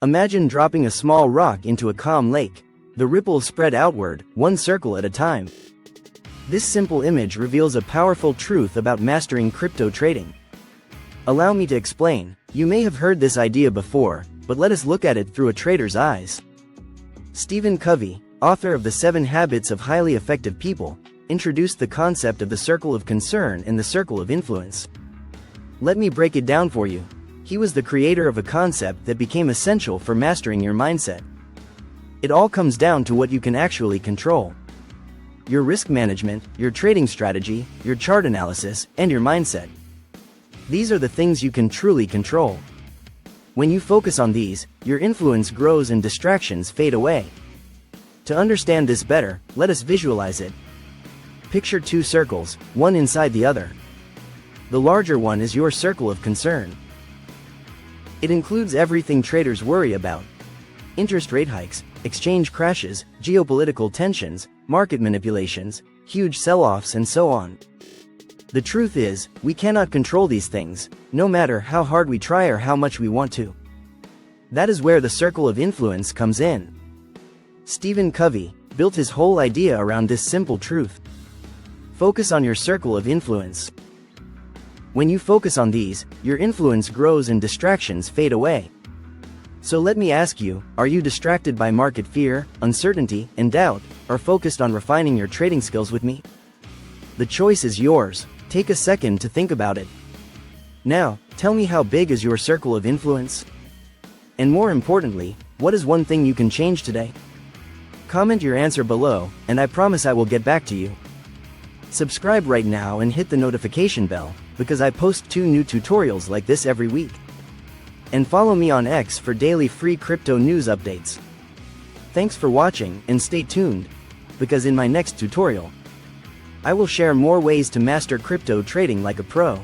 Imagine dropping a small rock into a calm lake. The ripples spread outward, one circle at a time. This simple image reveals a powerful truth about mastering crypto trading. Allow me to explain. You may have heard this idea before, but let us look at it through a trader's eyes. Stephen Covey, author of The 7 Habits of Highly Effective People, introduced the concept of the circle of concern and the circle of influence. Let me break it down for you. He was the creator of a concept that became essential for mastering your mindset. It all comes down to what you can actually control. Your risk management, your trading strategy, your chart analysis, and your mindset. These are the things you can truly control. When you focus on these, your influence grows and distractions fade away. To understand this better, let us visualize it. Picture 2 circles, one inside the other. The larger one is your circle of concern. It includes everything traders worry about. Interest rate hikes, exchange crashes, geopolitical tensions, market manipulations, huge sell-offs, and so on. The truth is, we cannot control these things, no matter how hard we try or how much we want to. That is where the circle of influence comes in. Stephen Covey built his whole idea around this simple truth. Focus on your circle of influence. When you focus on these, your influence grows and distractions fade away. So let me ask you, are you distracted by market fear, uncertainty, and doubt, or focused on refining your trading skills with me? The choice is yours. Take a second to think about it. Now, tell me, how big is your circle of influence? And more importantly, what is one thing you can change today? Comment your answer below, and I promise I will get back to you. Subscribe right now and hit the notification bell, because I post 2 new tutorials like this every week. And follow me on X for daily free crypto news updates. Thanks for watching, and stay tuned, because in my next tutorial, I will share more ways to master crypto trading like a pro.